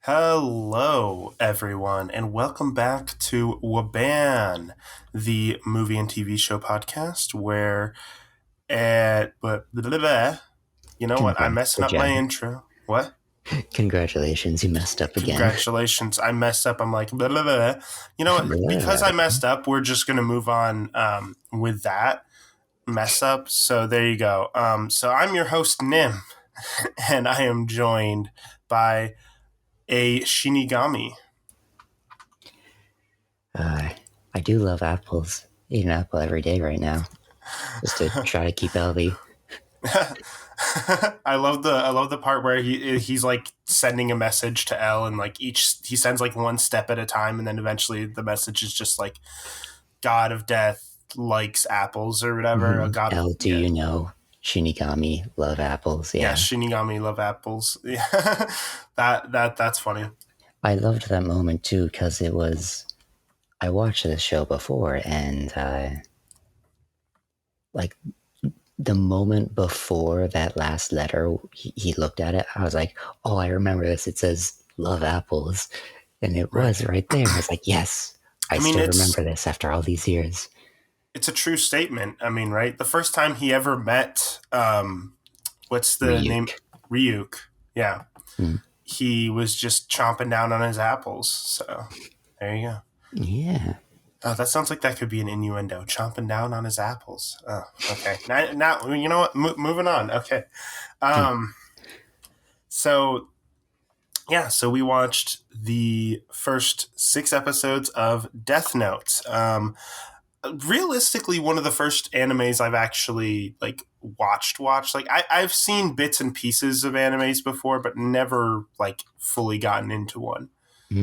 Hello, everyone, and welcome back to WABAN, the movie and TV show podcast where but you know what? I'm Congrats. messing Good up my job. intro. What? Congratulations, you messed up again. Congratulations. I messed up. I'm like, You know what? Because I messed up, we're just going to move on with that mess up. So there you go. So I'm your host, Nim, and I am joined by a Shinigami. I do love apples. Eat an apple every day right now, just to try to keep healthy. I love the part where he's like sending a message to L, and like he sends like one step at a time, and then eventually the message is just like God of Death likes apples or whatever. Mm-hmm. God, L, do you know Shinigami love apples? yeah, Yeah. Shinigami love apples. Yeah, that's funny. I loved that moment too because I watched this show before, and like the moment before that last letter, he looked at it. I was like, oh, I remember this. It says love apples, and it was right there. I was like, yes, I mean, still remember this after all these years. It's a true statement. I mean, right? The first time he ever met, what's the name? Ryuk. Ryuk. Yeah. Hmm. He was just chomping down on his apples. So there you go. Yeah. Oh, that sounds like that could be an innuendo. Chomping down on his apples. Oh, okay. Now you know what? Moving on. Okay. So yeah, so we watched the first 6 episodes of Death Note. Realistically, one of the first animes I've actually like watched. Like I've seen bits and pieces of animes before, but never like fully gotten into one.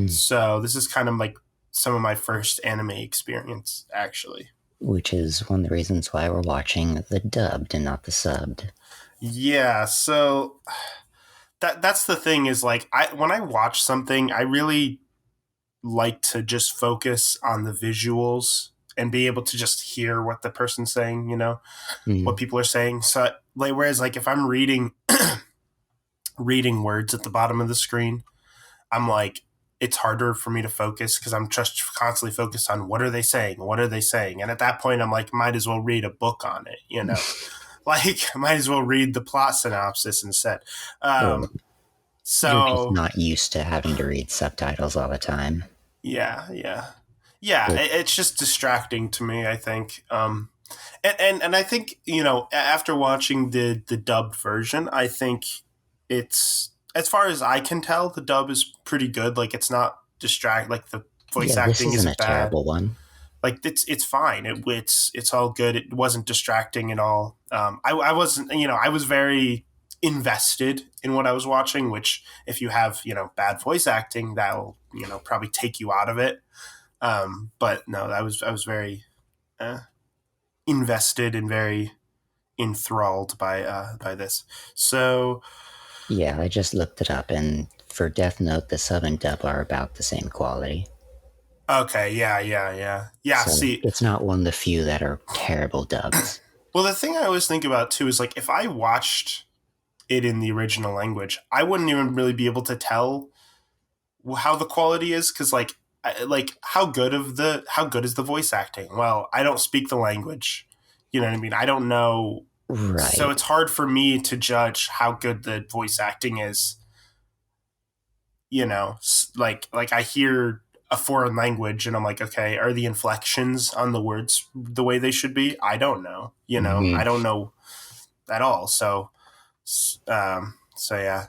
So this is kind of like some of my first anime experience, actually. Which is one of the reasons why we're watching the dubbed and not the subbed. Yeah, so that's the thing is like when I watch something, I really like to just focus on the visuals and be able to just hear what the person's saying, what people are saying. So like whereas like if I'm reading reading words at the bottom of the screen, I'm like it's harder for me to focus because I'm just constantly focused on what are they saying? What are they saying? And at that point, I'm like, might as well read a book on it, like, might as well read the plot synopsis instead. You're just So, not used to having to read subtitles all the time. yeah. It's just distracting to me, I think. And I think after watching the dubbed version, I think it's as far as I can tell, the dub is pretty good. Like it's not like the voice this acting isn't a isn't bad. terrible one. Like it's fine. It's all good. It wasn't distracting at all. I wasn't. I was very invested in what I was watching. Which if you have bad voice acting, that'll probably take you out of it. But no, I was very invested and very enthralled by this. So yeah, I just looked it up, and for Death Note, the sub and dub are about the same quality. okay, yeah. So See, it's not one of the few that are terrible dubs. well, the thing I always think about too is like if I watched it in the original language, I wouldn't even really be able to tell how the quality is because like how good is the voice acting? Well, I don't speak the language. You know what I mean? I don't know. Right. So it's hard for me to judge how good the voice acting is. Like I hear a foreign language and I'm like, okay, are the inflections on the words the way they should be? I don't know. I don't know at all. So yeah.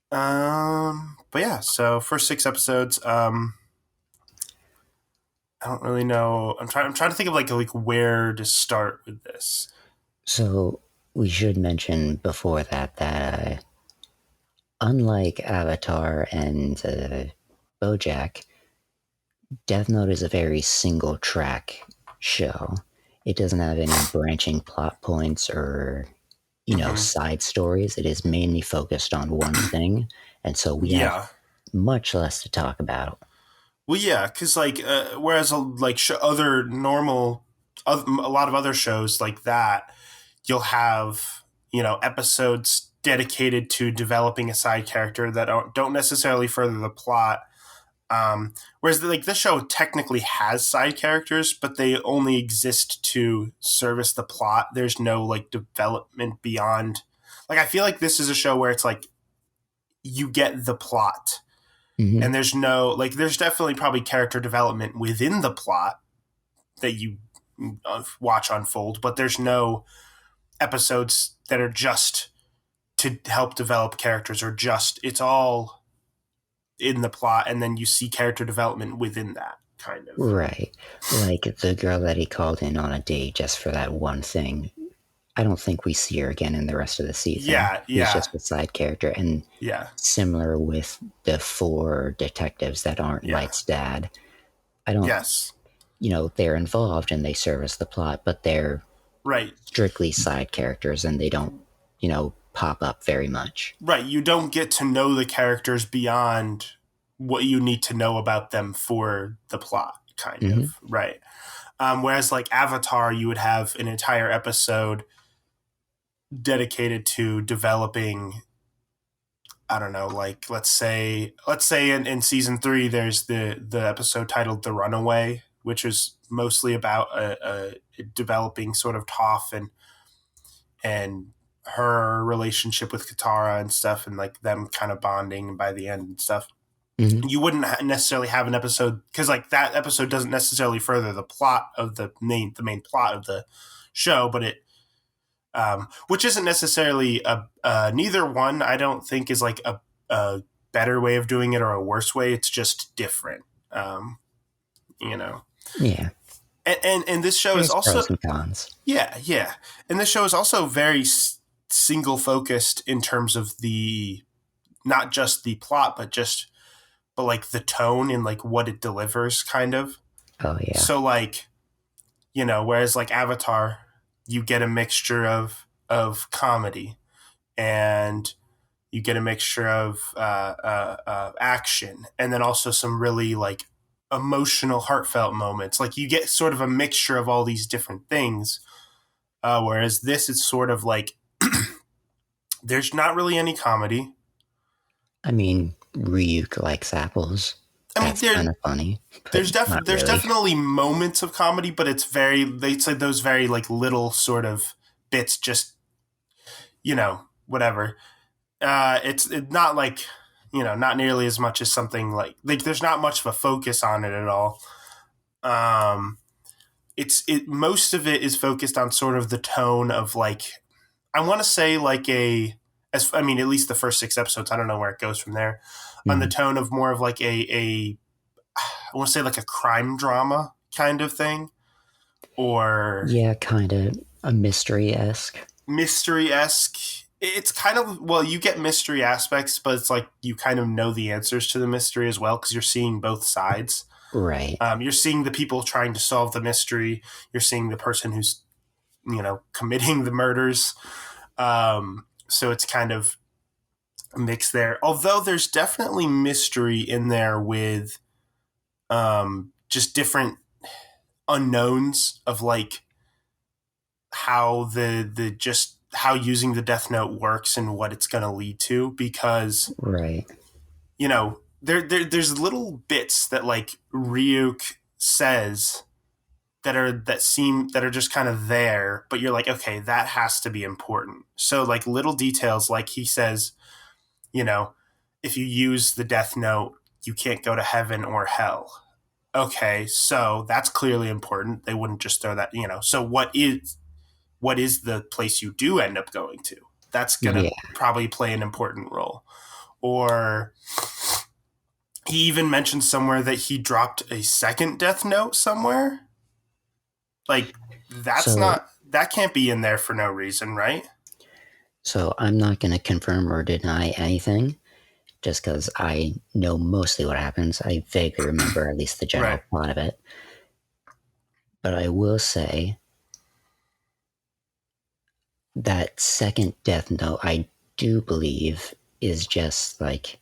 But yeah, so first 6 episodes. I don't really know. I'm trying to think of like where to start with this. So we should mention before that unlike Avatar and BoJack, Death Note is a very single track show. It doesn't have any branching plot points or side stories. It is mainly focused on one thing, and so we have much less to talk about. Well, yeah, because like whereas like other normal, a lot of other shows like that, you'll have episodes dedicated to developing a side character that don't necessarily further the plot. Whereas like this show technically has side characters, but they only exist to service the plot. There's no like development beyond. Like I feel like this is a show where it's like you get the plot, Mm-hmm. and there's definitely probably character development within the plot that you watch unfold, but there's no episodes that are just to help develop characters or just it's all in the plot, and then you see character development within that kind of. Right. Like the girl that he called in on a date just for that one thing. I don't think we see her again in the rest of the season. Yeah, She's yeah, just a side character. And yeah, similar with the 4 detectives that aren't yeah. Light's dad. I don't, Yes, they're involved and they service the plot, but they're right, strictly side characters and they don't, pop up very much. right. You don't get to know the characters beyond what you need to know about them for the plot, kind Mm-hmm. of, right? Whereas like Avatar, you would have an entire episode dedicated to developing. I don't know, like let's say in season 3, there's the episode titled "The Runaway," which is mostly about a developing sort of Toph and her relationship with Katara and stuff, and like them kind of bonding by the end and stuff. Mm-hmm. You wouldn't necessarily have an episode because like that episode doesn't necessarily further the plot of the main plot of the show, but it which isn't necessarily neither one. I don't think is like a better way of doing it or a worse way. It's just different, you know. Yeah. And this show is There's also pros and cons. yeah, and this show is also very single focused in terms of the not just the plot, but like the tone and like what it delivers, kind of. Oh, yeah. So like whereas like Avatar, you get a mixture of comedy, and you get a mixture of action, and then also some really like emotional, heartfelt moments. Like you get sort of a mixture of all these different things. Whereas this is sort of like there's not really any comedy. I mean, Ryuk likes apples. I mean, That's kind of funny. there's Not there's really. definitely moments of comedy, but it's they say those very like little sort of bits, just whatever. It's not like not nearly as much as something like there's not much of a focus on it at all. Um, most of it is focused on sort of the tone of like I want to say like I mean at least the first 6 episodes. I don't know where it goes from there. On the Mm. tone of more of like a I want to say like a crime drama kind of thing, or Yeah, kind of a mystery-esque. mystery-esque. It's kind of, well, you get mystery aspects, but it's like you kind of know the answers to the mystery as well because you're seeing both sides. Right. You're seeing the people trying to solve the mystery. You're seeing the person who's committing the murders. So it's kind of a mix there. Although there's definitely mystery in there with just different unknowns of like how the just how using the Death Note works and what it's going to lead to, because Right. there's little bits that like Ryuk says that are just kind of there, but you're like, okay, that has to be important. So like little details, like he says, if you use the Death Note, you can't go to heaven or hell. Okay, so that's clearly important. They wouldn't just throw that, So what is the place you do end up going to? That's going to Yeah. probably play an important role. Or he even mentioned somewhere that he dropped a second Death Note somewhere. Like So, that can't be in there for no reason, right? so I'm not going to confirm or deny anything just because I know mostly what happens. I vaguely remember at least the general Right. plot of it. But I will say that second Death Note, I do believe, is just like,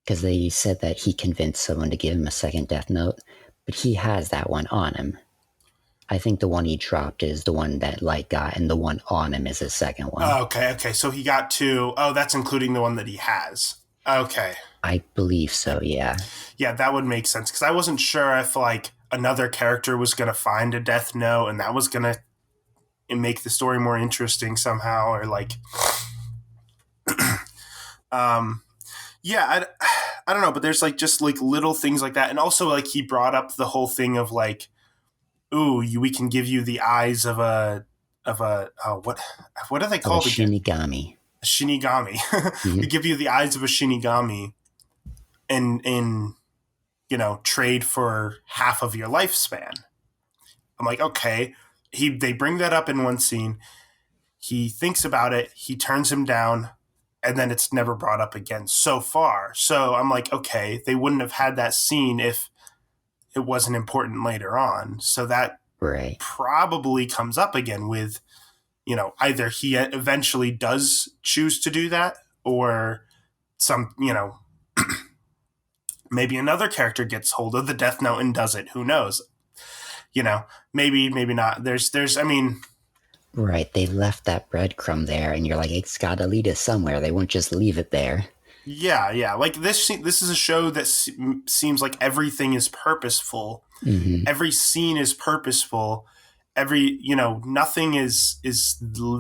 because they said that he convinced someone to give him a second Death Note, but he has that one on him. I think the one he dropped is the one that Light got, and the one on him is his second one. Oh, okay, okay. So he got two. Oh, that's including the one that he has. Okay. I believe so, yeah. Yeah, that would make sense because I wasn't sure if like another character was going to find a death note and that was going to make the story more interesting somehow, or like, um, yeah, I don't know, but there's like just like little things like that, and also like he brought up the whole thing of like, ooh, we can give you the eyes of a what are they Of a called again? Shinigami. A Shinigami. We Mm-hmm. give you the eyes of a Shinigami in trade for half of your lifespan. I'm like, okay. They bring that up in one scene. He thinks about it. He turns him down, and then it's never brought up again so far. So I'm like, okay, they wouldn't have had that scene if it wasn't important later on. So that Right. probably comes up again with, either he eventually does choose to do that, or some, maybe another character gets hold of the Death Note and does it. Who knows? Maybe not. I mean, Right, they left that breadcrumb there, and you're like, it's gotta lead us somewhere. They won't just leave it there. yeah. Like this is a show that seems like everything is purposeful. Mm-hmm. Every scene is purposeful. Nothing is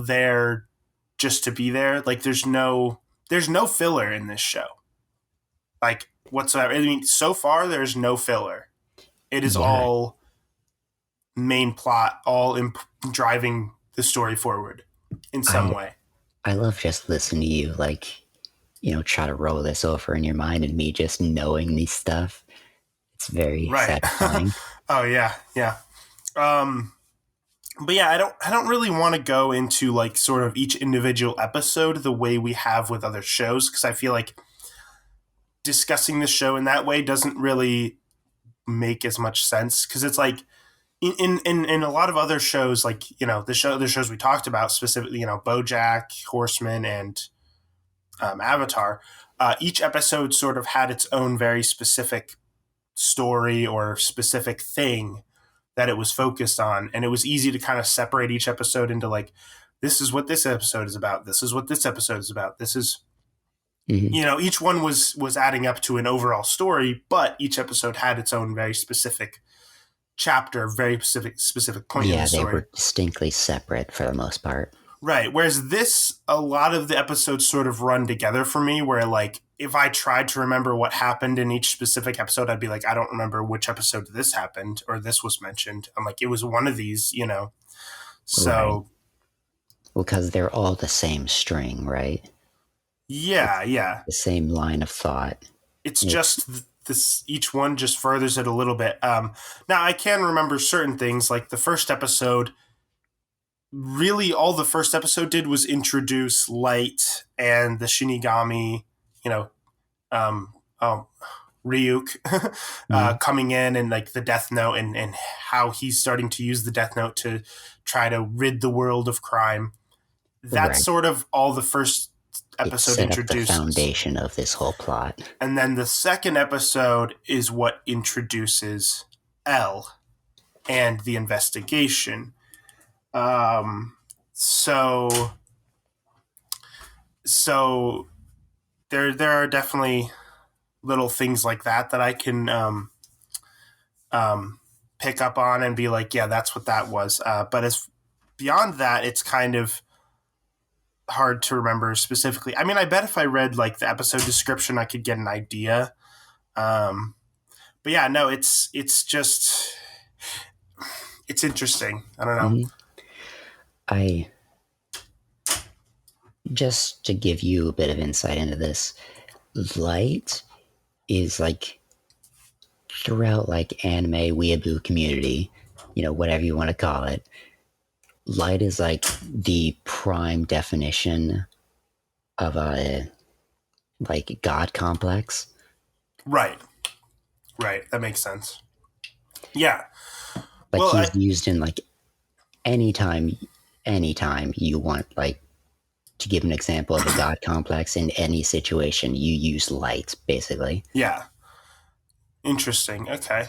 there just to be there. Like there's no filler in this show, like whatsoever. I mean, so far there's no filler. It is Yeah, all main plot, all driving the story forward in some I way. I love just listening to you, like, try to roll this over in your mind, and me just knowing these stuff. It's very Right. satisfying. Oh yeah, yeah. Um, but yeah, I don't really want to go into like sort of each individual episode the way we have with other shows, because I feel like discussing the show in that way doesn't really make as much sense, because it's like in a lot of other shows, like the shows we talked about specifically, BoJack Horseman and Avatar, each episode sort of had its own very specific story or specific thing that it was focused on, and it was easy to kind of separate each episode into like, this is what this episode is about, this is what this episode is about, this is, Hmm. each one was adding up to an overall story, but each episode had its own very specific chapter, very specific point in the Yeah, they story. were distinctly separate for the most part. Right. Whereas this, a lot of the episodes sort of run together for me, where like if I tried to remember what happened in each specific episode, I'd be like, I don't remember which episode this happened or this was mentioned. I'm like, it was one of these. Right. So Well, because they're all the same string, right? It's yeah, yeah. the same line of thought. It's It's just this, each one just furthers it a little bit. Now I can remember certain things, like the first episode. Really, all the first episode did was introduce Light and the Shinigami, you know, um, um, Ryuk Mhm. coming in, and like the Death Note, and how he's starting to use the Death Note to try to rid the world of crime. That's Right. sort of all the first It episode set up the introduces. foundation of this whole plot. And then the second episode is what introduces L and the investigation. Um, so so there are definitely little things like that I can pick up on and be like, yeah, that's what that was. But as beyond that, it's kind of hard to remember specifically. I mean, I bet if I read like the episode description, I could get an idea. Um, but yeah, no, it's just it's interesting. I don't know. Hmm. I Just to give you a bit of insight into this, Light is like throughout like anime weeaboo community, whatever you want to call it. Light is like the prime definition of a like god complex. Right, right. That makes sense. Yeah. Like Well, he's used in like anytime you want like to give an example of a god complex in any situation, you use light basically. yeah. Interesting. Okay.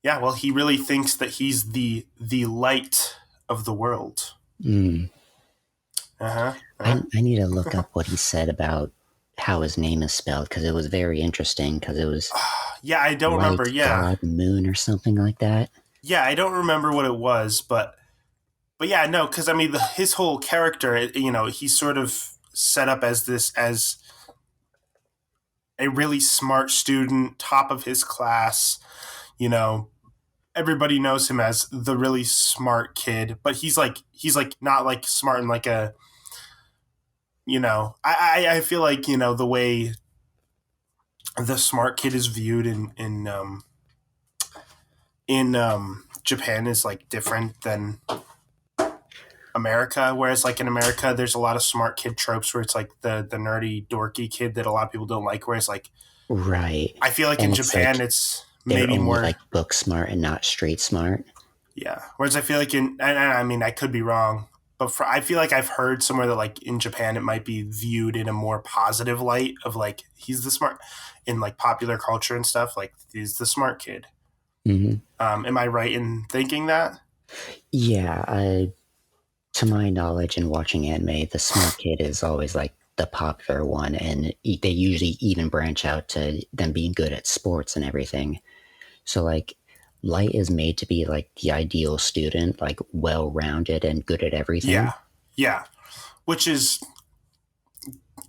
Yeah, well, he really thinks that he's the light of the world. Mm. Uh-huh. I need to look up what he said about how his name is spelled because it was very interesting because it was Yeah, I don't remember. Light, Yeah. God, Moon, or something like that. Yeah, I don't remember what it was, but yeah, no, cuz I mean his whole character, he's sort of set up as this as a really smart student, top of his class, you know, everybody knows him as the really smart kid, but he's like not like smart in like a I feel like the way the smart kid is viewed in Japan is like different than America. Whereas like in America, there's a lot of smart kid tropes where it's like the nerdy dorky kid that a lot of people don't like. Whereas like Right. I feel like And in it's Japan, like it's they're maybe only more. like book smart and not street smart. Yeah. Whereas I feel like and I mean I could be wrong, but I feel like I've heard somewhere that like in Japan it might be viewed in a more positive light of like he's the smart in like popular culture and stuff like he's the smart kid. Mm-hmm. Am I right in thinking that? Yeah, to my knowledge and watching anime, the smart kid is always like the popular one, and they usually even branch out to them being good at sports and everything. So like Light is made to be like the ideal student, like well rounded and good at Yeah, everything. yeah. Which is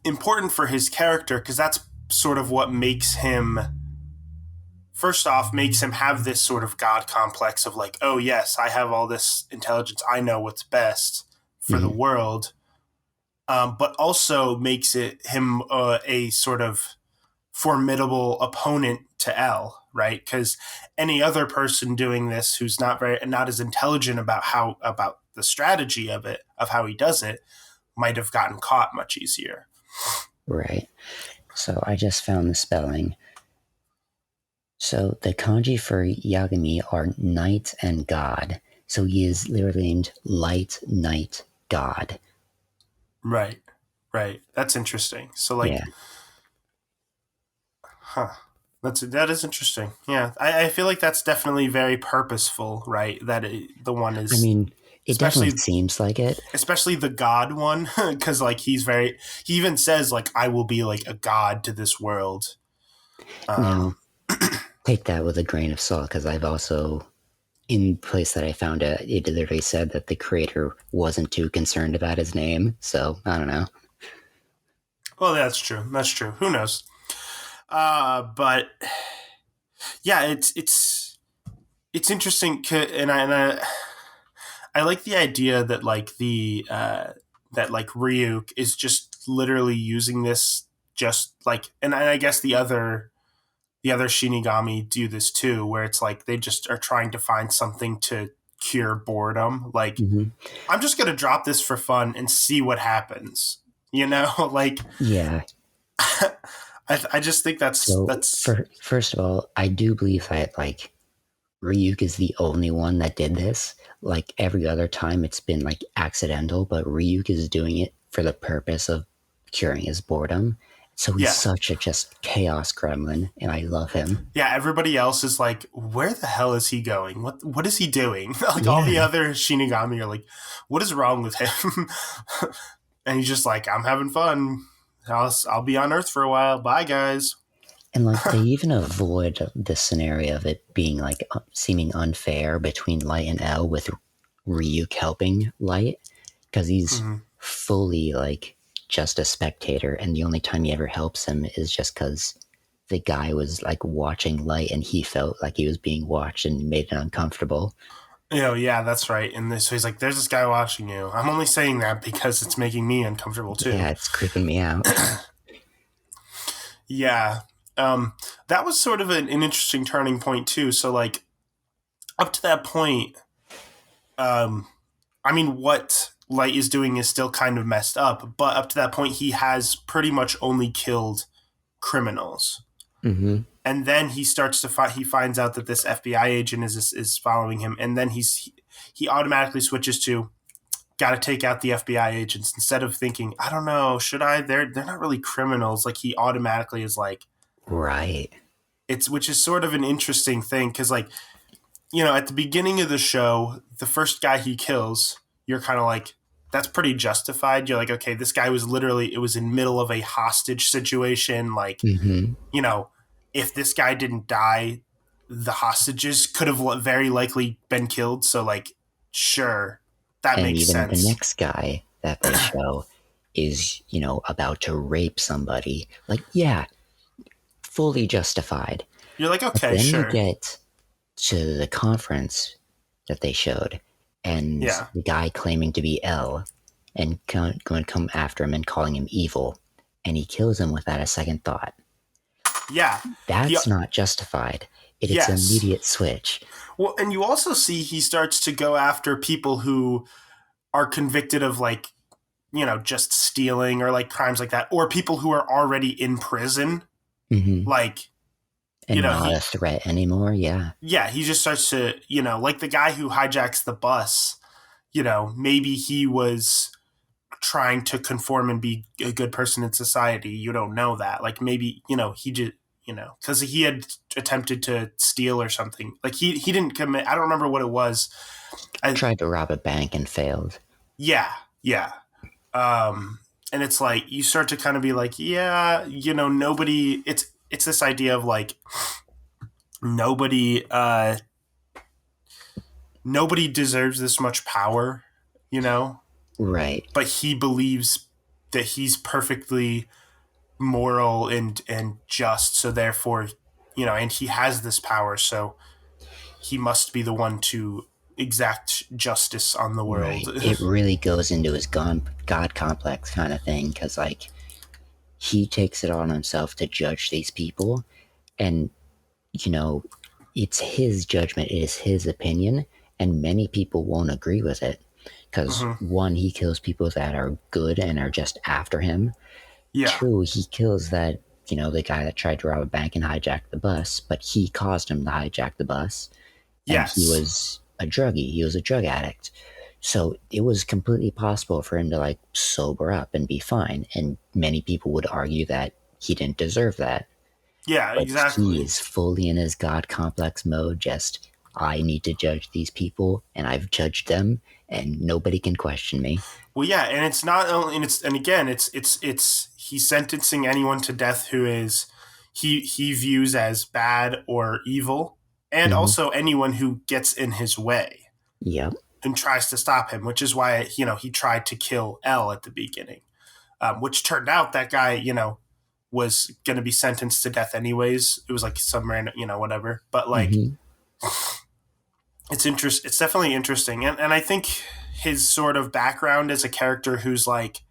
important for his character because that's sort of what makes him first off makes him have this sort of god complex of like, oh yes, I have all this intelligence, I know what's best for the Mm-hmm. world, but also makes it him a sort of formidable opponent to L, right? Because any other person doing this who's not as intelligent about the strategy of it of how he does it might have gotten caught much easier. Right. So I just found the spelling. So the kanji for Yagami are night and god. So he is literally named Light Night God. Right, right. That's interesting. So like, Yeah. huh? That is interesting. Yeah, I feel like that's definitely very purposeful, right? The one I is mean, it definitely especially seems like it. especially the god one because like he even says like I will be like a god to this world. Now, Um, take that with a grain of salt because I've also, in the place that I found it, it literally said that the creator wasn't too concerned about his name. So I don't know. well, that's true. That's true. Who knows? But yeah, it's interesting, and I like the idea that like that like Ryuk is just literally using this just like and I guess the other Shinigami do this too, where it's like they just are trying to find something to cure boredom. Like Mm-hmm. I'm just gonna drop this for fun and see what happens. Like Yeah. I just think that's So that's for first of all, I do believe that like Ryuk is the only one that did this. Like every other time, it's been like accidental, but Ryuk is doing it for the purpose of curing his boredom. So he's yeah. such a just chaos gremlin, and I love him. Yeah, everybody else is like, where the hell is he going? What is he doing? Like all Yeah, the other Shinigami are like, what is wrong with him? And he's just like, I'm having fun. I'll be on Earth for a while. Bye, guys. and like they even avoid this scenario of it being like seeming unfair between Light and L with Ryuk helping Light because he's Mhm. fully like just a spectator, and the only time he ever helps him is just because the guy was like watching Light and he felt like he was being watched and made it uncomfortable. Yeah, that's right. And so he's like, there's this guy watching you. I'm only saying that because it's making me uncomfortable Yeah, too. it's creeping me out. Yeah. That was sort of an interesting turning point too. So like up to that point, um, I mean, what Light is doing is still kind of messed up, but up to that point, he has pretty much only killed criminals. Hmm. And then he starts to he finds out that this FBI agent is following him, and then he automatically switches to got to take out the FBI agents instead of thinking, I don't know, should I? They're not really criminals. Like he automatically is like Right. it's which is sort of an interesting thing because like at the beginning of the show, the first guy he kills, you're kind of like, that's pretty justified. You're like, okay, this guy was literally, it was in middle of a hostage situation. Like, Mm-hmm. you know, if this guy didn't die, the hostages could have very likely been killed. So, like, sure, that And makes even the sense. next guy that they show is, about to rape somebody. Like, yeah, fully justified. You're like, But okay, then you sure. get to the conference that they showed, and Yeah. the guy claiming to be L and going to come after him and calling him evil, and he kills him without a second thought. Yeah. He, That's not justified. It's an yes. immediate switch. Well, and you also see he starts to go after people who are convicted of, like, just stealing or like crimes like that, or people who are already in prison. Hmm. Like, And not a he, threat anymore. Yeah. yeah, he just starts to, like the guy who hijacks the bus, maybe he was trying to conform and be a good person in society. You don't know that. Like, maybe, he just, because he had attempted to steal or something. Like, he didn't commit, I don't remember what it was. Tried to rob a bank and failed. Yeah, yeah. Um, and it's like you start to kind of be like, yeah, nobody. It's this idea of like nobody nobody deserves this much power, you know, Right. but he believes that he's perfectly moral and just, so therefore, and he has this power, so he must be the one to exact justice on the Right. world. It really goes into his God complex kind of thing because, like, he takes it on himself to judge these people. And, you know, it's his judgment, it is his opinion. And many people won't agree with it because, Hmm. one, he kills people that are good and are just after him. Yeah. Two, he kills that, the guy that tried to rob a bank and hijack the bus, but he caused him to hijack the bus. And he Yes. was a druggie, he was a drug addict. So it was completely possible for him to like sober up and be fine. And many people would argue that he didn't deserve that. Yeah. But he Exactly. is fully in his God complex mode, just I need to judge these people and I've judged them and nobody can question me. Well, yeah, and it's not only, and again, it's he's sentencing anyone to death who is he views as bad or evil, and Hmm. also anyone who gets in his way Yep. and tries to stop him, which is why he tried to kill L at the beginning, which turned out that guy was going to be sentenced to death anyways. It was like some random whatever, but like Hmm. it's definitely interesting, and I think his sort of background as a character who's like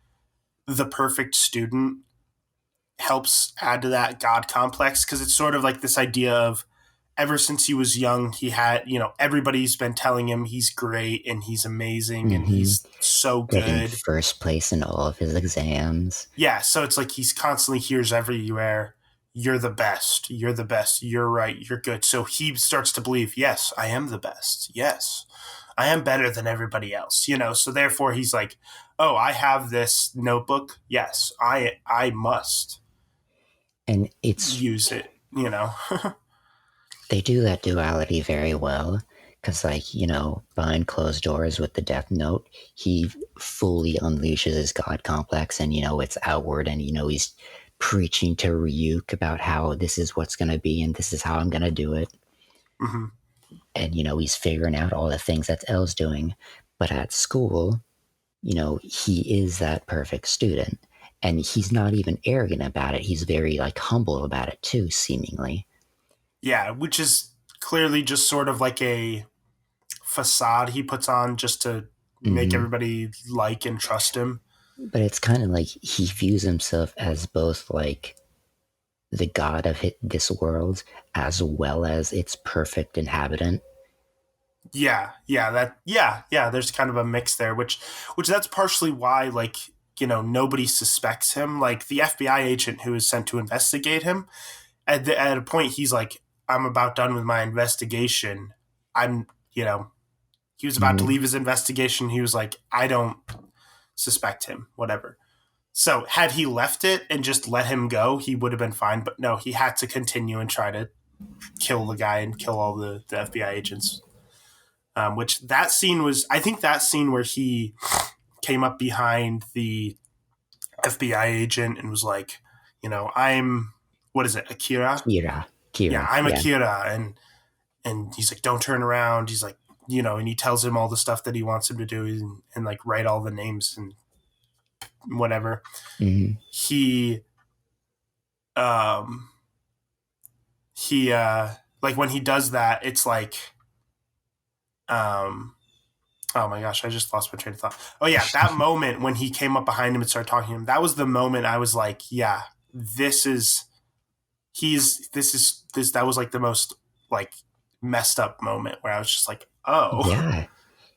the perfect student helps add to that God complex, because it's sort of like this idea of ever since he was young, he had, everybody's been telling him he's great and he's amazing and Hmm. he's so Getting good. first place in all of his exams. Yeah, so it's like he's constantly hears everywhere, you're the best, you're the best, you're right, you're good. So he starts to believe, yes, I am the best. Yes, I am better than everybody else, So therefore he's like, oh, I have this notebook. Yes, I must And use it. they do that duality very well because, like, behind closed doors with the Death Note, he fully unleashes his God complex and, it's outward and, he's preaching to Ryuk about how this is what's going to be and this is how I'm going to do it. Hmm. And, he's figuring out all the things that L's doing. But at school, he is that perfect student. And he's not even arrogant about it. He's very, like, humble about it, too, seemingly. Yeah, which is clearly just sort of like a facade he puts on just to make Hmm. everybody like and trust him. But it's kind of like he views himself as both like the god of this world as well as its perfect inhabitant. Yeah, there's kind of a mix there, which that's partially why, like, nobody suspects him. Like the FBI agent who is sent to investigate him, at a point he's like, I'm about done with my investigation. I'm you know he was about to Mhm. leave his investigation. He was like, I don't suspect him, whatever. So had he left it and just let him go, he would have been fine. But no, he had to continue and try to kill the guy and kill all the FBI agents. Which that scene was, I think that scene where he came up behind the FBI agent and was like, I'm, what is it, Akira? Yeah, Kira, I'm yeah. Akira, and he's like, don't turn around. He's like, and he tells him all the stuff that he wants him to do, and like write all the names and whatever. Hmm. He, um, like when he does that, it's like, um, oh my gosh, I just lost my train of thought. Oh yeah, that moment when he came up behind him and started talking to him, that was the moment I was like, yeah, this is this that was like the most like messed up moment where I was just like, oh, Yeah, he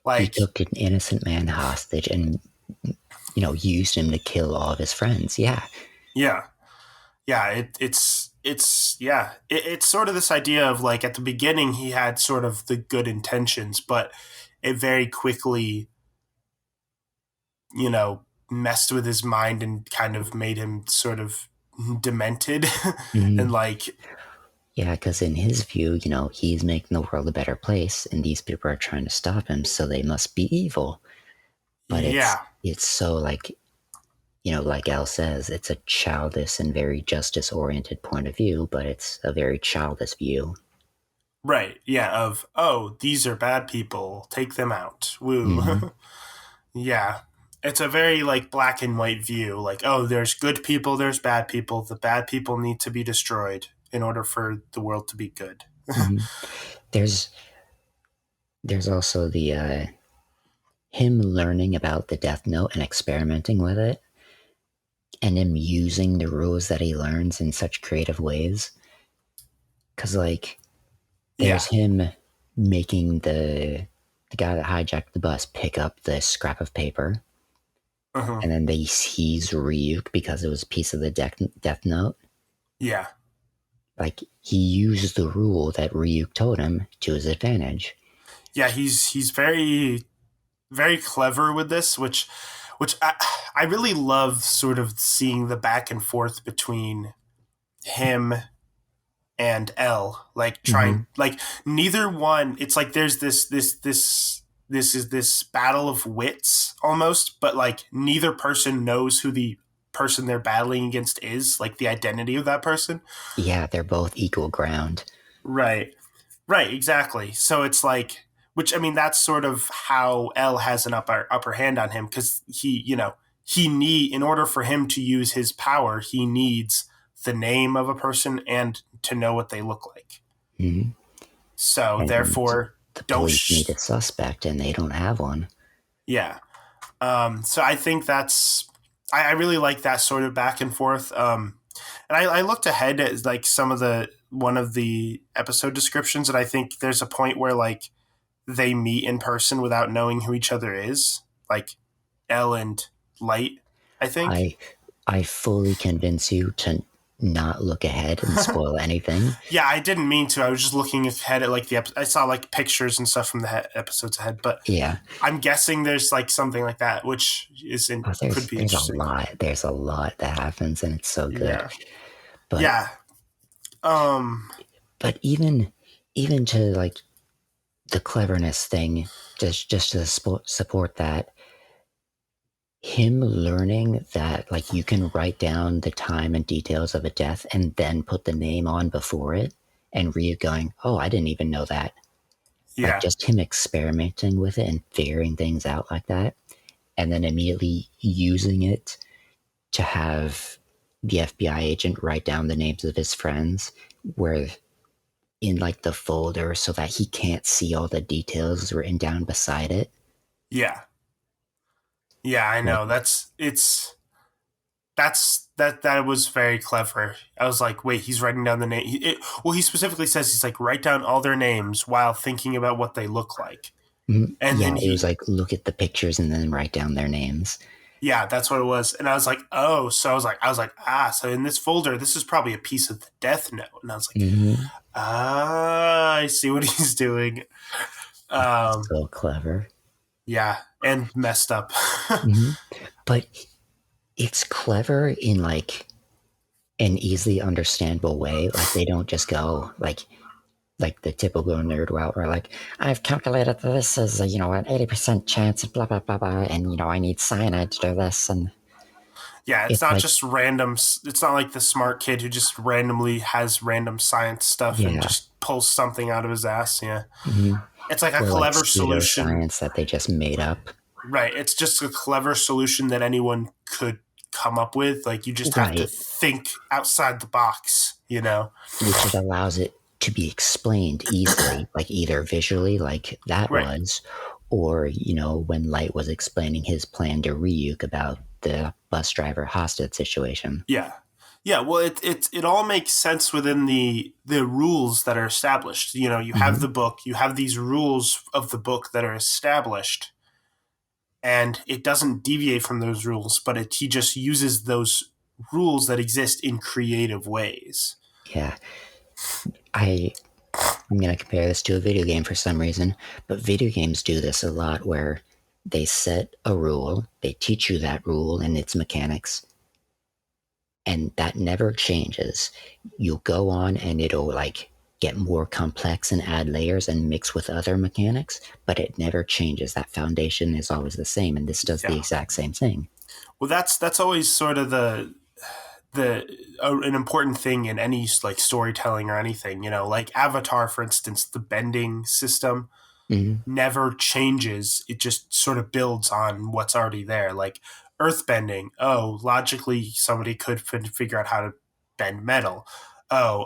like took an innocent man hostage and used him to kill all of his friends. Yeah. yeah, yeah, it's yeah, it's sort of this idea of like at the beginning he had sort of the good intentions, but it very quickly messed with his mind and kind of made him sort of demented and Hmm. like Yeah, because in his view, he's making the world a better place, and these people are trying to stop him, so they must be evil. But it's yeah, it's so like like Al says, it's a childish and very justice oriented point of view, but it's a very childish view. right, yeah, of oh, these are bad people, take them out, Hmm. woo. Yeah, it's a very like black and white view, like oh, there's good people, there's bad people, the bad people need to be destroyed in order for the world to be good. Hmm. There's there's also the him learning about the Death Note and experimenting with it, and him using the rules that he learns in such creative ways. Because like Yeah. there's him making the guy that hijacked the bus pick up the scrap of paper, Uh-huh. and then they sees Ryuk because it was a piece of the Death Note. Yeah. Like he used the rule that Ryuk told him to his advantage. Yeah, he's very very clever with this, which I really love sort of seeing the back and forth between him and L, like Hmm. trying like neither one. It's like there's this battle of wits almost, but like neither person knows who the person they're battling against is, like the identity of that person. Yeah, they're both equal ground. Right. Right, exactly. So it's like, which I mean, that's sort of how L has an upper hand on him because he need in order for him to use his power, he needs the name of a person and to know what they look like. Hmm. So And therefore, the don't police need a suspect, and they don't have one. yeah. So I think I really like that sort of back and forth. And I looked ahead at like some of the one of the episode descriptions, and I think there's a point where like they meet in person without knowing who each other is, like L and Light, I think. I I fully convince you to not look ahead and spoil anything. Yeah, I didn't mean to. I was just looking ahead at like I saw like pictures and stuff from the episodes ahead, but Yeah. I'm guessing there's like something like that, which Oh, could be there's a interesting. lot. There's a lot that happens, and it's so good. Yeah, But yeah, um, but even to like the cleverness thing, just to support that, him learning that like you can write down the time and details of a death and then put the name on before it, and Ryu going, "Oh, I didn't even know that." Like yeah, just him experimenting with it and figuring things out like that, and then immediately using it to have the FBI agent write down the names of his friends, where in like the folder so that he can't see all the details written down beside it. yeah, yeah. I Like, know that was very clever. I was like, wait, he's writing down the name. Well, he specifically says he's like write down all their names while thinking about what they look like, and yeah, then it was he like look at the pictures and then write down their names. yeah, that's what it was. And I was like, oh, so I was like, ah, so in this folder, this is probably a piece of the Death Note. And I was like, Hmm. ah, I see what he's doing. Um, So clever. yeah, and messed up. Hmm. But it's clever in like an easily understandable way. Like they don't just go like like the typical nerd route where like I've calculated that this is an 80% chance of blah blah blah blah, and I need cyanide to do this, and Yeah, it's it's not like just random. It's not like the smart kid who just randomly has random science stuff and yeah, just pulls something out of his ass. Yeah, hmm it's like a or like clever solution. pseudoscience that they just made up. Right. It's just a clever solution that anyone could come up with. Like you just have to Right, think outside the box, you know? which it allows it to be explained easily, like either visually, like that Right. was, or when Light was explaining his plan to Ryuk about the bus driver hostage situation. Yeah. Yeah, well it all makes sense within the rules that are established. You know, you have Hmm. the book, you have these rules of the book that are established, and it doesn't deviate from those rules, but he just uses those rules that exist in creative ways. Yeah, I I'm going to compare this to a video game for some reason, but video games do this a lot where they set a rule, they teach you that rule and its mechanics, and that never changes. You'll go on and it'll like get more complex and add layers and mix with other mechanics, but it never changes. That foundation is always the same, and this does the Yeah. exact same thing. Well, that's always sort of the an important thing in any like storytelling or anything. You know, like Avatar, for instance, the bending system Hmm. never changes. It just sort of builds on what's already there. Like earth bending. Oh, logically, somebody could figure out how to bend metal. Oh,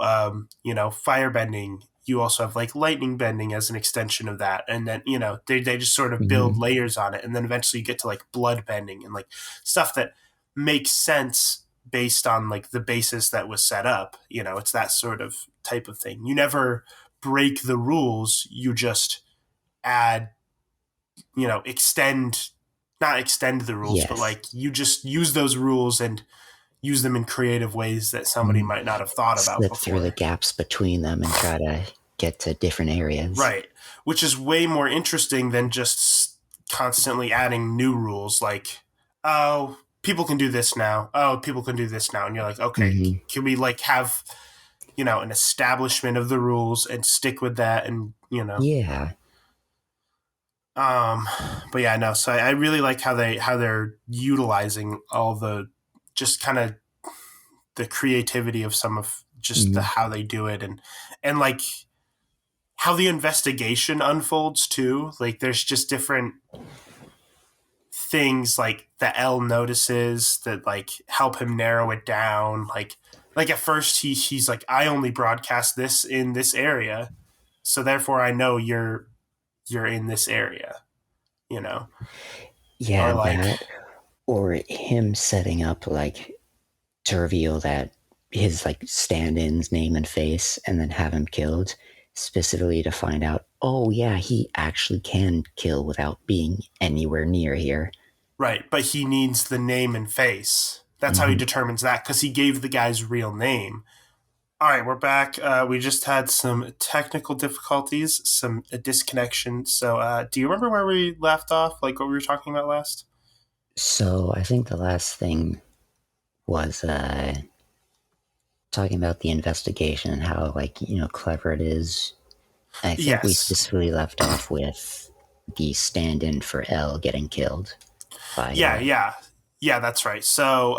fire bending. You also have like lightning bending as an extension of that. And then, they just sort of build Hmm. layers on it. And then eventually you get to like blood bending and like stuff that makes sense based on like the basis that was set up. It's that sort of type of thing. You never break the rules. You just add, extend, not extend the rules, but Yes. like you just use those rules and use them in creative ways that somebody Mhm. might not have thought about Slip through the before. gaps between them and try to get to different areas. Right. Which is way more interesting than just constantly adding new rules like, oh, people can do this now. Oh, people can do this now. And you're like, okay, Hmm. can we like have, an establishment of the rules and stick with that and. Yeah. Um, but yeah, no. So I really like how they're utilizing all the just kind of the creativity of some of just the Mhm. how they do it and like how the investigation unfolds too. Like there's just different things like that L notices that like help him narrow it down. Like at first he's like, I only broadcast this in this area, so therefore I know you're in this area, you know, or Yeah, like that or him setting up like to reveal that his like stand-in's name and face and then have him killed specifically to find out, oh yeah, he actually can kill without being anywhere near here. right, but he needs the name and face. That's how he Hmm. determines that because he gave the guy's real name. All right, we're back. We just had some technical difficulties, some a disconnection. So, do you remember where we left off? Like what we were talking about last? So I think the last thing was talking about the investigation and how like clever it is. I think we Yes. specifically left off with the stand-in for L getting killed by Yeah, yeah, yeah. That's right. So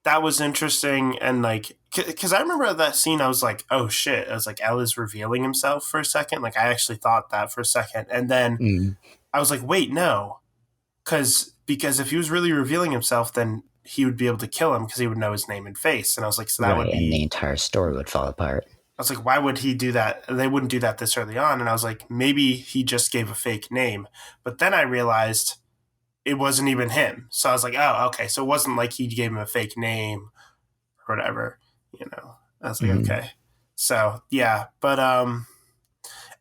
that was interesting, and like, because I remember that scene, I was like, oh shit. I was like, Elle is revealing himself for a second. Like, I actually thought that for a second, and then mm, I was like, wait, no, because if he was really revealing himself, then he would be able to kill him because he would know his name and face. And I was like, so that would right, and the be. entire story would fall apart. I was like, why would he do that? They wouldn't do that this early on. And I was like, maybe he just gave a fake name. But then I realized it wasn't even him. So I was like, oh, okay. So it wasn't like he gave him a fake name or whatever. I was like, Mm, okay. So yeah, but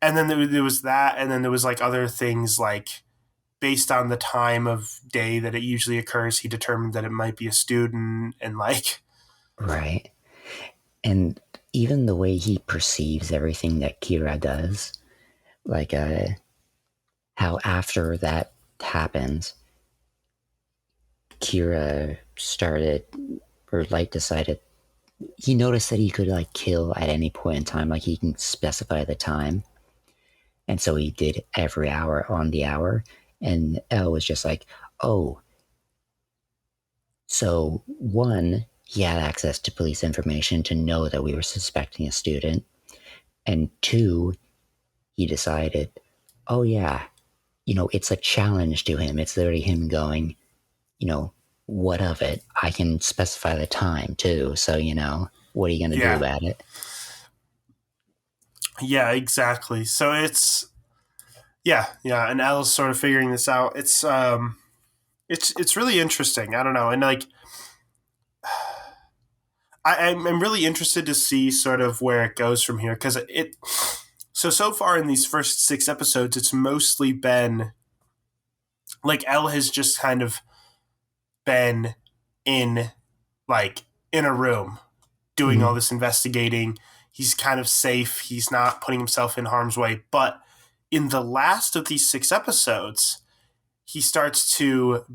and then there was that, and then there was like other things like based on the time of day that it usually occurs, he determined that it might be a student, and like, right, and even the way he perceives everything that Kira does, like how after that happens, Kira started or Light decided he noticed that he could like kill at any point in time, like he can specify the time, and so he did every hour on the hour. And Elle was just like, oh, so one, he had access to police information to know that we were suspecting a student, and two, he decided, oh yeah, it's a challenge to him. It's literally him going, you know, what of it? I can specify the time too. So, what are you going to do Yeah, about it? yeah, exactly. So yeah, and Elle's sort of figuring this out. It's really interesting. I don't know, and like I'm really interested to see sort of where it goes from here because so far in these first 6 episodes, it's mostly been like Elle has just kind of been in like in a room doing Mm-hmm. all this investigating. He's kind of safe. He's not putting himself in harm's way. But in the last of these 6 episodes, he starts to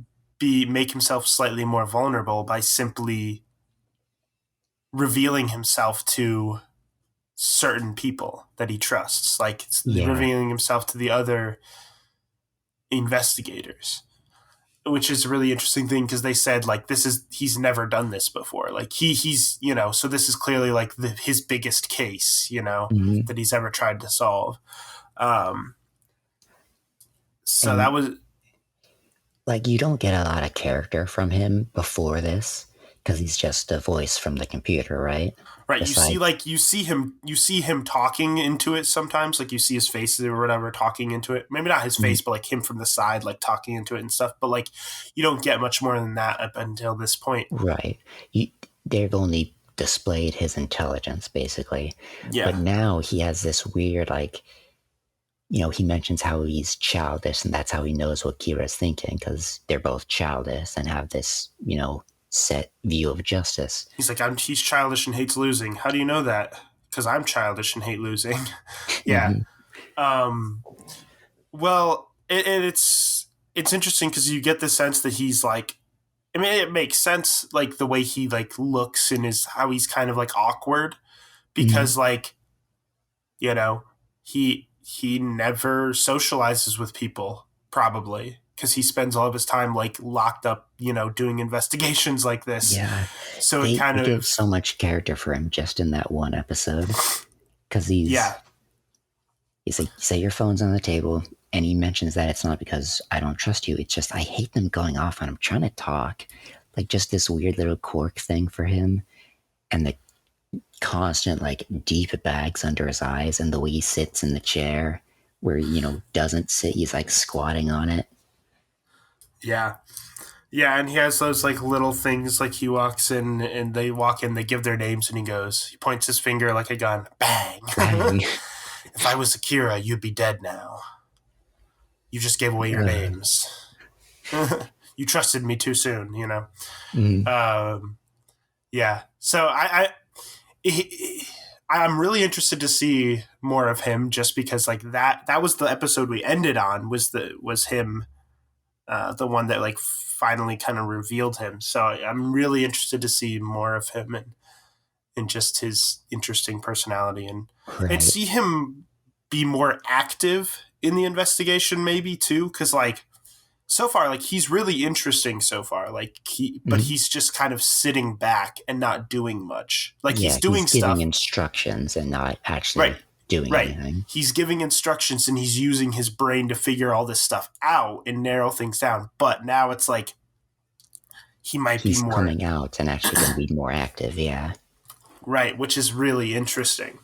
make himself slightly more vulnerable by simply revealing himself to certain people that he trusts, like Yeah. revealing himself to the other investigators, which is a really interesting thing because they said like he's never done this before. Like he's so this is clearly like his biggest case, Mm-hmm. that he's ever tried to solve. Um, so And that was like, you don't get a lot of character from him before this because he's just a voice from the computer, right? right. Besides, You see him talking into it sometimes. Like you see his face or whatever talking into it. Maybe not his mm, face, but like him from the side, like talking into it and stuff. But like you don't get much more than that up until this point. right. You, they've only displayed his intelligence basically. But Yeah, now he has this weird, like, he mentions how he's childish and that's how he knows what Kira's thinking because they're both childish and have this, set view of justice. he's childish and hates losing. How do you know that? Because I'm childish and hate losing. Yeah. Mm-hmm. Um, well, it's interesting because you get the sense that he's like. I mean, it makes sense, like the way he like looks and his how he's kind of like awkward Mm-hmm. because like you know he never socializes with people probably because he spends all of his time like locked up, doing investigations like this. Yeah, So it they kind give of so much character for him just in that one episode because yeah, he's like, say your phone's on the table, and he mentions that it's not because I don't trust you. It's just I hate them going off when I'm trying to talk. Like just this weird little quirk thing for him, and the constant like deep bags under his eyes, and the way he sits in the chair where doesn't sit, he's like squatting on it. yeah. Yeah, and he has those like little things like he walks in and they walk in, they give their names and he points his finger like a gun, bang. Bang. If I was Akira, you'd be dead now. You just gave away your uh, names. You trusted me too soon. mm, Um, yeah. So I'm really interested to see more of him just because like that was the episode we ended on was him, the one that like finally kind of revealed him. So I'm really interested to see more of him and just his interesting personality and right. see him be more active in the investigation maybe too because like so far like he's really interesting so far like but Mm, he's just kind of sitting back and not doing much like he's yeah, he's doing giving stuff. instructions and not Right, actually doing right, anything. he's giving instructions and he's using his brain to figure all this stuff out and narrow things down, but now it's like he might be He's more coming out and actually going to be more active. Yeah. right, which is really interesting.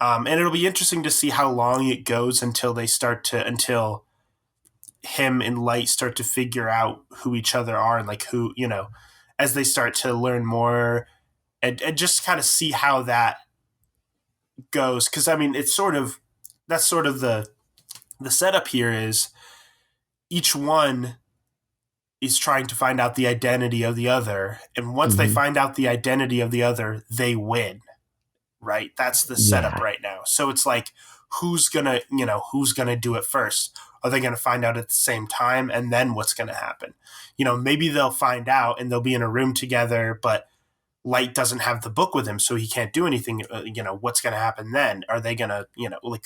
And it'll be interesting to see how long it goes until him and Light start to figure out who each other are and like who as they start to learn more and just kind of see how that goes because I mean it's sort of that's sort of the setup here is each one is trying to find out the identity of the other and once they Mm-hmm. find out the identity of the other they win, right? That's the setup Yeah. right now. So it's like, who's gonna do it first? Are they gonna find out at the same time? And then what's gonna happen? Maybe they'll find out and they'll be in a room together, but Light doesn't have the book with him, so he can't do anything. What's going to happen then? Are they going to, like,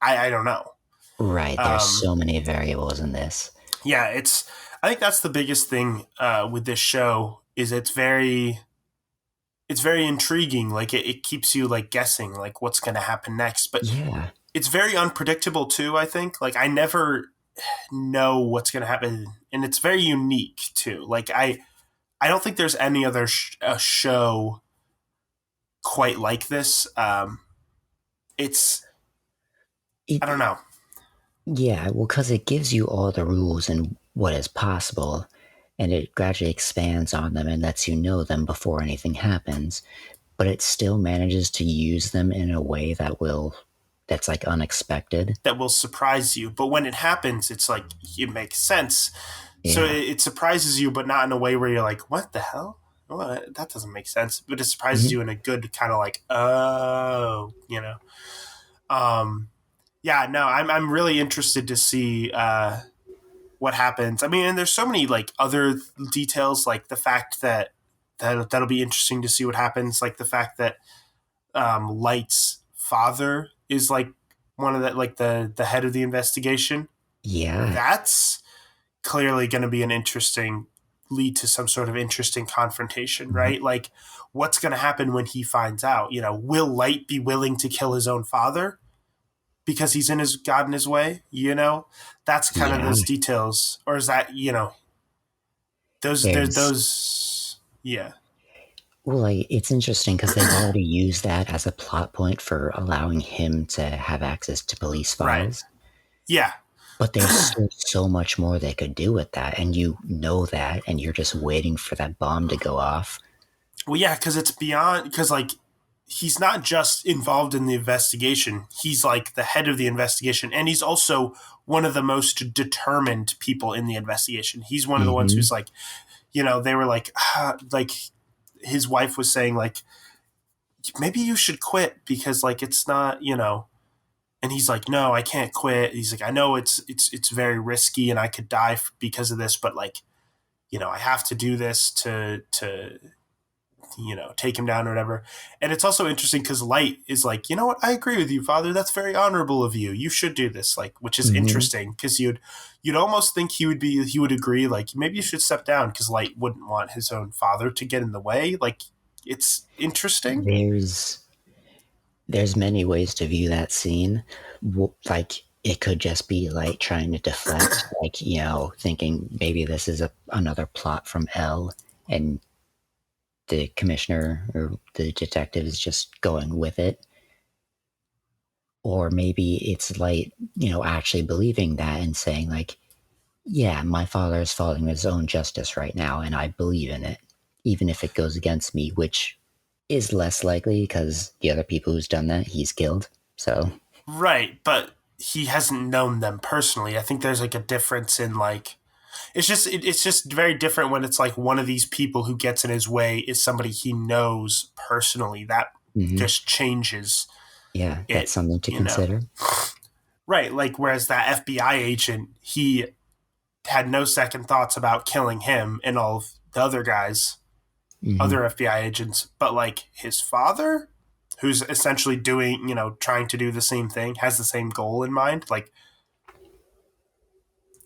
I don't know. Right. There's Um, so many variables in this. yeah, I think that's the biggest thing with this show is it's very intriguing. Like it keeps you like guessing like what's going to happen next, but Yeah. it's very unpredictable too. I think like I never know what's going to happen, and it's very unique too. Like I don't think there's any other show quite like this. It's I It, don't know. yeah, well, because it gives you all the rules and what is possible, and it gradually expands on them and lets you know them before anything happens, but it still manages to use them in a way that's like unexpected. That will surprise you, but when it happens, it's like it makes sense. So Yeah. it surprises you, but not in a way where you're like, "What the hell? What? That doesn't make sense." But it surprises Hmm. you in a good kind of like, "Oh, you know." Um, yeah, no, I'm really interested to see what happens. I mean, and there's so many like other details, like the fact that'll be interesting to see what happens. Like the fact that Light's father is like one of the like the head of the investigation. Yeah. That's clearly going to be an interesting lead to some sort of interesting confrontation, Mhm. right? Like, what's going to happen when he finds out? Will Light be willing to kill his own father because he's in his God in his way? That's kind of Yeah. those details, or is that those There's those yeah, Well, like, it's interesting because they've already used that as a plot point for allowing him to have access to police right, files. yeah. But there's still so much more they could do with that, and you know that, and you're just waiting for that bomb to go off. Well, yeah, because it's beyond because like he's not just involved in the investigation. He's like the head of the investigation, and he's also one of the most determined people in the investigation. He's one of the ones Hmm. who's like, they were like, like his wife was saying like, maybe you should quit because like it's not, and he's like, no, I can't quit. He's like, I know it's very risky and I could die because of this, but like, I have to do this to take him down or whatever. And it's also interesting because Light is like, you know what, I agree with you, Father. That's very honorable of you. You should do this, like, which is Hmm. interesting because you'd almost think he would agree, like maybe you should step down because Light wouldn't want his own father to get in the way. Like, it's interesting. There's there's many ways to view that scene. Like it could just be like trying to deflect, like thinking maybe this is another plot from L, and the commissioner or the detective is just going with it. Or maybe it's like, actually believing that and saying, like, yeah, my father is following his own justice right now, and I believe in it, even if it goes against me, which is less likely because the other people who's done that, he's killed. So, Right, but he hasn't known them personally. I think there's like a difference in like it's just very different when it's like one of these people who gets in his way is somebody he knows personally. That mhm, just changes yeah, that's it, something to you know. consider. Right, like whereas that FBI agent, he had no second thoughts about killing him and all of the other guys, Hmm. other FBI agents, but like his father, who's essentially doing, trying to do the same thing, has the same goal in mind. Like,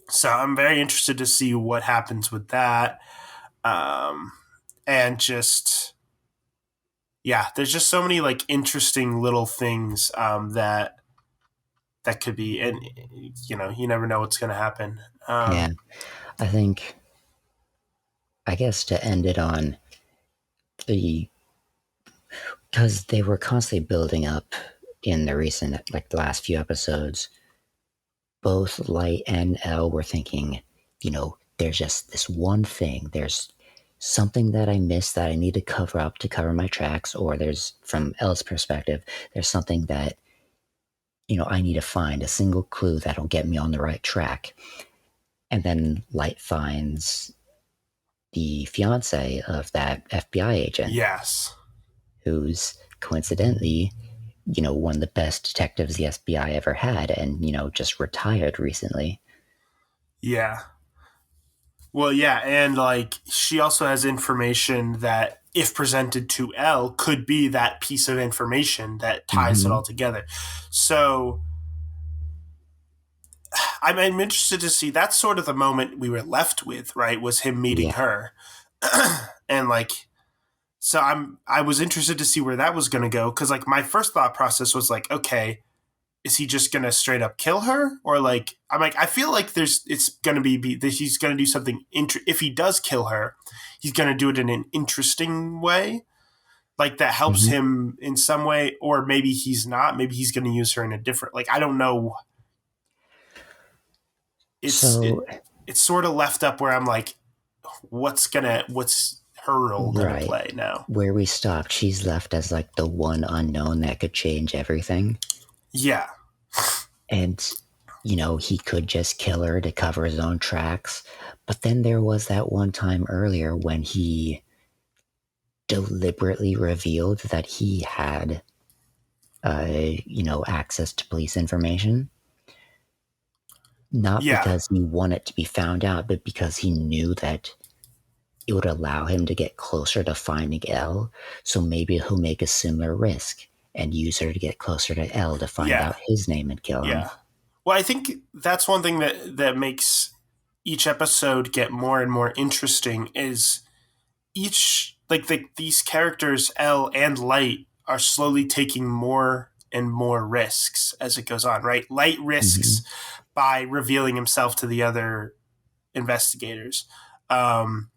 so I'm very interested to see what happens with that. Um, and just, yeah, there's just so many like interesting little things that could be, and you never know what's going to happen. Yeah, I think, I guess to end it on the, because they were constantly building up in the recent, like the last few episodes, both Light and Elle were thinking, there's just this one thing. There's something that I missed that I need to cover up to cover my tracks, or there's, from Elle's perspective, there's something that, I need to find a single clue that'll get me on the right track. And then Light finds the fiance of that FBI agent, Yes. who's coincidentally, one of the best detectives the FBI ever had, and, just retired recently. Yeah. Well, yeah, and like she also has information that if presented to L, could be that piece of information that ties it Hmm. all together. So I'm interested to see. That's sort of the moment we were left with, right? Was him meeting Yeah. her, and like, so I was interested to see where that was going to go because like my first thought process was like, okay, is he just going to straight up kill her, or like I'm like I feel like there's it's going to be that he's going to do something. If he does kill her, he's going to do it in an interesting way, like that helps Hmm. him in some way, or maybe he's not. Maybe he's going to use her in a different. Like I don't know. It's So, it's sort of left up where I'm like, what's her role gonna right. play now? Where we stopped, she's left as like the one unknown that could change everything. Yeah, And, he could just kill her to cover his own tracks. But then there was that one time earlier when he deliberately revealed that he had, access to police information. Not yeah, because he wanted to be found out, but because he knew that it would allow him to get closer to finding L. So maybe he'll make a similar risk and use her to get closer to L to find yeah, out his name and kill him. yeah. Well, I think that's one thing that makes each episode get more and more interesting is each these characters L and Light are slowly taking more and more risks as it goes on. Right, Light Hmm. risks by revealing himself to the other investigators. Um,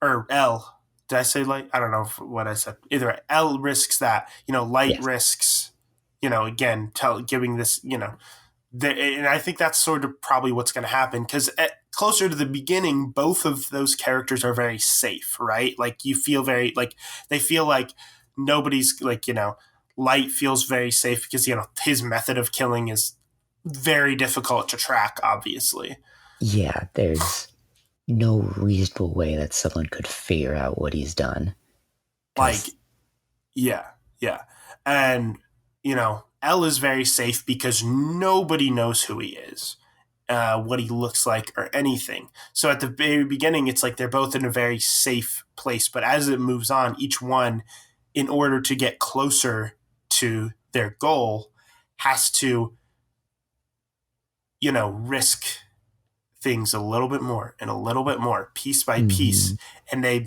or L. Did I say light? I don't know what I said. Either way, L risks that. Light Yes. risks. Again, giving this. And I think that's sort of probably what's going to happen because closer to the beginning, both of those characters are very safe, right? Like you feel very like they feel like nobody's like Light feels very safe because his method of killing is very difficult to track, obviously. Yeah, there's no reasonable way that someone could figure out what he's done. Like Because, Yeah, yeah. And, L is very safe because nobody knows who he is, what he looks like, or anything. So at the very beginning, it's like they're both in a very safe place. But as it moves on, each one, in order to get closer to their goal, has to, risk things a little bit more and a little bit more piece by piece, hmm, and they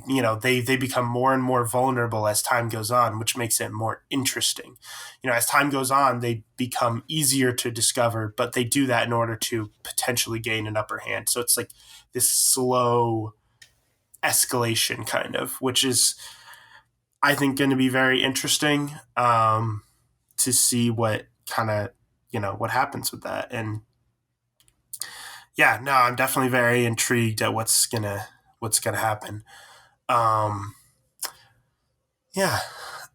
become more and more vulnerable as time goes on, which makes it more interesting. As time goes on, they become easier to discover, but they do that in order to potentially gain an upper hand. So it's like this slow escalation kind of, which is I think going to be very interesting, to see what kind of what happens with that. And yeah, no, I'm definitely very intrigued at what's gonna happen. Um, yeah,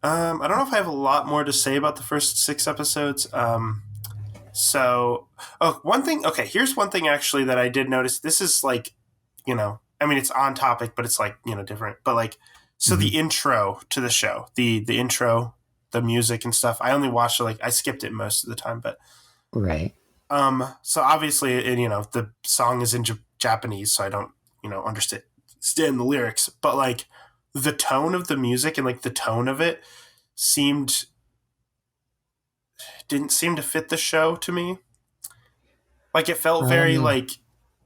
I don't know if I have a lot more to say about the first 6 episodes. So, oh, one thing. Okay, here's one thing actually that I did notice. This is like, I mean, it's on topic, but it's like different. But like, so hmm, the intro to the show, the intro, the music and stuff. I only watched it I skipped it most of the time, but right. so obviously, the song is in Japanese, so I don't, understand the lyrics. But like, the tone of the music and like the tone of it seemed didn't seem to fit the show to me. Like it felt very Um, like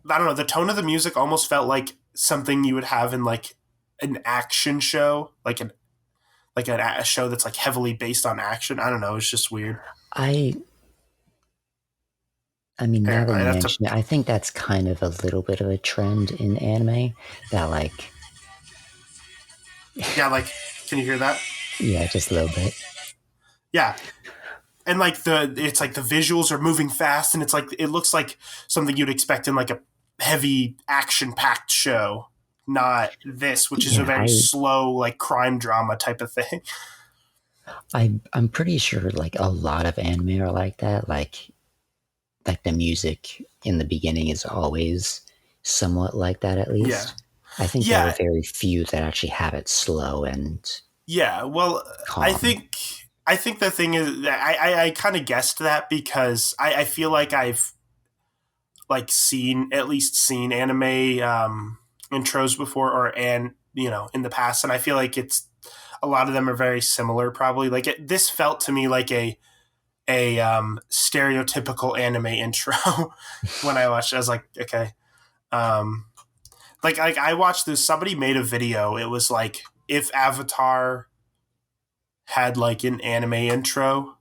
I don't know. The tone of the music almost felt like something you would have in like an action show, a show that's like heavily based on action. I don't know. It's just weird. I I mean, now Here, that I you have to. mention it, I think that's kind of a little bit of a trend in anime that, like, Yeah, like, can you hear that? yeah, just a little bit. Yeah, and like it's like the visuals are moving fast and it's like it looks like something you'd expect in like a heavy action packed show, not this, which is a Yeah, very slow like crime drama type of thing. I'm pretty sure like a lot of anime are like that. Like the music in the beginning is always somewhat like that, at Yeah, least. I think there are yeah, very few that actually have it slow and yeah. Well, i calm. think I think the thing is that I kind of guessed that because I feel like I've like seen at least seen anime intros before, or and in the past, and I feel like it's a lot of them are very similar. Probably like this felt to me like a stereotypical anime intro when I watched it. I was like, okay. Um, like I watched this. Somebody made a video. It was like if Avatar had like an anime intro,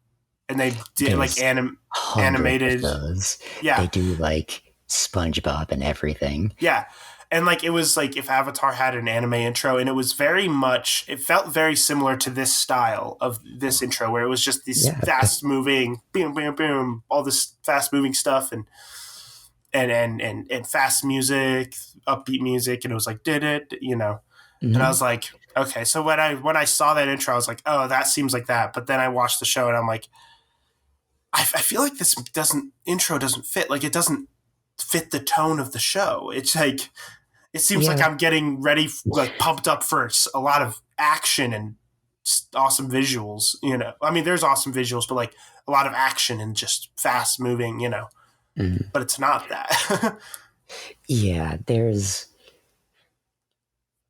and they did like There's hundreds of animated. those. They Yeah, do like SpongeBob and everything. yeah, and like it was like if Avatar had an anime intro, and it was very much. It felt very similar to this style of this intro, where it was just this Yeah, fast moving, boom, boom, boom, all this fast moving stuff, and fast music, upbeat music, and it was like did it, and I mhm. was like, okay. So when I saw that intro, I was like, oh, that seems like that. But then I watched the show, and I'm like, I feel like this doesn't fit. Like it doesn't fit the tone of the show. It's like it seems like Yeah, I'm getting ready, like pumped up for a lot of action and awesome visuals. I mean, there's awesome visuals, but like a lot of action and just fast moving. mhm. But it's not that. Yeah. There's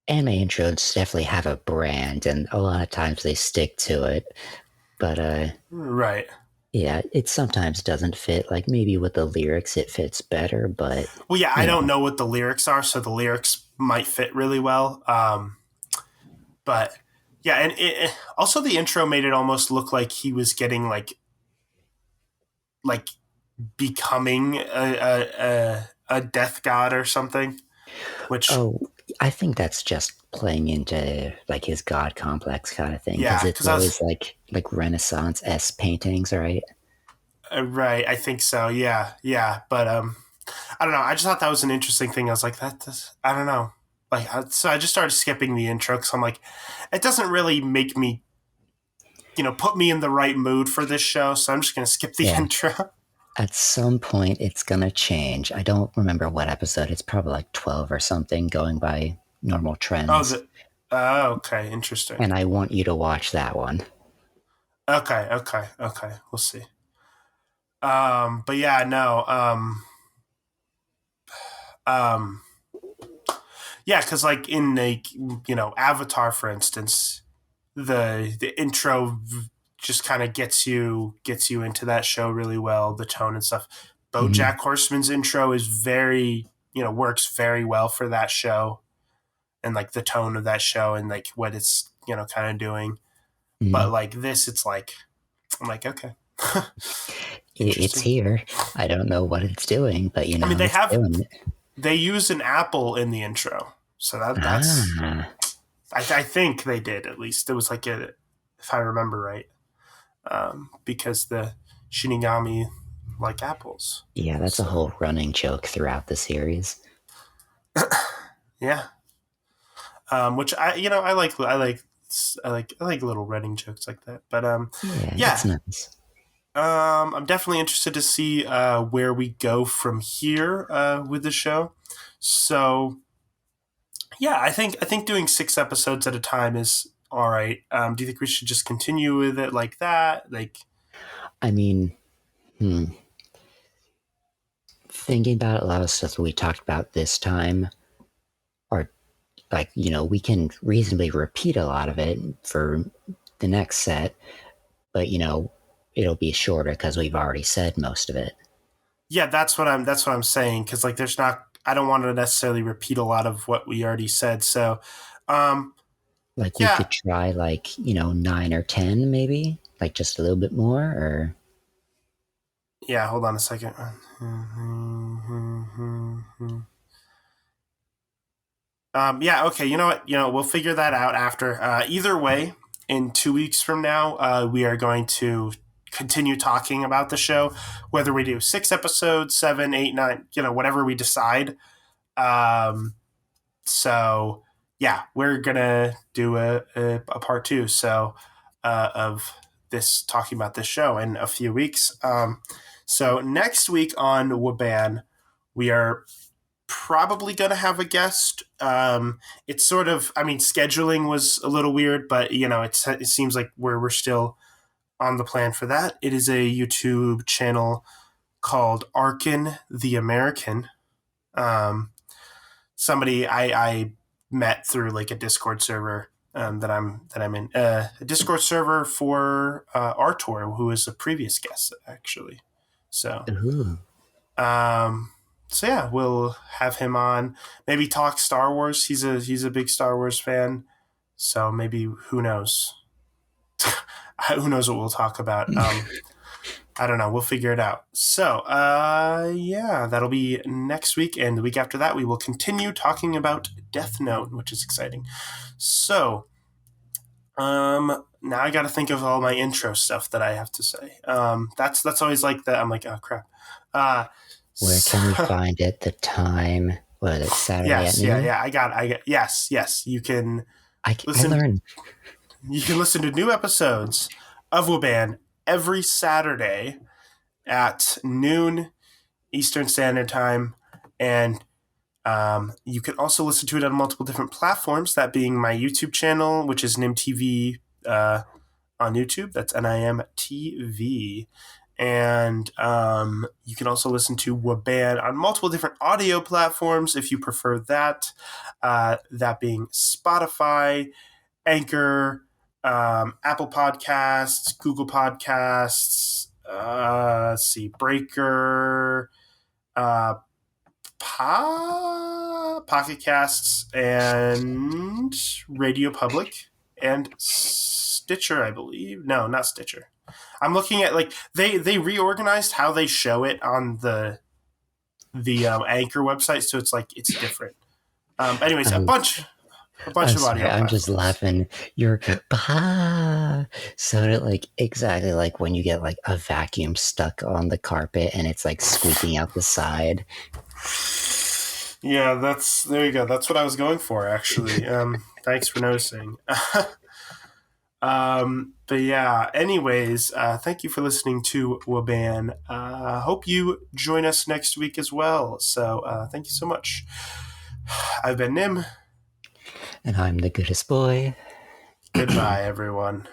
anime intros definitely have a brand, and a lot of times they stick to it. But Right. yeah, it sometimes doesn't fit. Like maybe with the lyrics, it fits better, but Well, yeah, I you don't know, know what the lyrics are, so the lyrics might fit really well. But yeah, and also the intro made it almost look like he was getting like becoming a death god or something. Which oh, I think that's just playing into like his god complex kind of thing because yeah, it's because I was always like Renaissance s paintings, right? right. I think so. Yeah, yeah. But I don't know. I just thought that was an interesting thing. I was like, I don't know. Like, so I just started skipping the intro because I'm like, it doesn't really make me, put me in the right mood for this show. So I'm just gonna skip the Yeah. intro. At some point, it's gonna change. I don't remember what episode. It's probably like 12 or something, going by normal Oh, trends. okay, interesting. And I want you to watch that one. Okay, okay, okay. We'll see. But yeah, no. Um, yeah, because like in like Avatar, for instance, the intro just kind of gets you into that show really well, the tone and stuff. Mhm. BoJack Horseman's intro is very works very well for that show and like the tone of that show and like what it's kind of doing. But Mhm. like this, it's like I'm like okay, It's interesting. here. I don't know what it's doing, but I mean, it's doing it. they use an apple in the intro, so that's Ah, I think they did at least. It was like if I remember right, because the Shinigami like apples. yeah, that's a So whole running joke throughout the series. yeah, which I like little running jokes like that. But Yeah, it's yeah, nice. I'm definitely interested to see where we go from here with the show. So yeah, I think doing 6 episodes at a time is all right. Do you think we should just continue with it like that? Like, I mean, hmm, thinking about a lot of stuff that we talked about this time are like, we can reasonably repeat a lot of it for the next set, but it'll be shorter because we've already said most of it. yeah, that's what I'm saying because like there's not. I don't want to necessarily repeat a lot of what we already said. So, um, Like we yeah, could try like, 9 or 10 maybe, like just a little bit more or yeah. Hold on a second. Yeah, okay. You know what? We'll figure that out after. Either way, in 2 weeks from now, we are going to continue talking about the show, whether we do 6 episodes, seven, eight, nine, whatever we decide. Um, so yeah, we're gonna do a part two. So of this talking about this show in a few weeks. So next week on WABAN, we are probably going to have a guest. It's sort of, I mean, scheduling was a little weird, but it seems like we're still on the plan for that. It is a YouTube channel called Arkin the American. Um, somebody I met through like a Discord server that I'm in. A Discord server for Artor, who is a previous guest actually. So Ooh. um, so yeah, we'll have him on. Maybe talk Star Wars. He's a big Star Wars fan. So maybe who knows? Who knows what we'll talk about? I don't know. We'll figure it out. So, yeah, that'll be next week, and the week after that, we will continue talking about Death Note, which is exciting. So, now I got to think of all my intro stuff that I have to say. That's always like that. I'm like, oh crap. Uh, Where can we so, find it? The time? What is it? Saturday at yes, yeah, noon? yeah. I got. Yes. You can I listen. learned. You can listen to new episodes of WABAN every Saturday at noon Eastern Standard Time, and you can also listen to it on multiple different platforms. That being my YouTube channel, which is Nim TV on YouTube. That's NIMTV. And you can also listen to WABAN on multiple different audio platforms if you prefer that. That being Spotify, Anchor, Apple Podcasts, Google Podcasts, let's see, Breaker, Pocket Casts, and Radio Public, and Stitcher, I believe. No, not Stitcher. I'm looking at like they reorganized how they show it on the Anchor website, so it's like it's different. Anyways, a Oh, bunch I'm of sorry. audio I'm just platforms. laughing. Your bah sounded like exactly like when you get like a vacuum stuck on the carpet and it's like squeaking out the side. Yeah, there you go. That's what I was going for, actually. Thanks for noticing. But yeah, anyways, thank you for listening to Waban. Hope you join us next week as well. So thank you so much. I've been Nim. And I'm the goodest boy. Goodbye, everyone.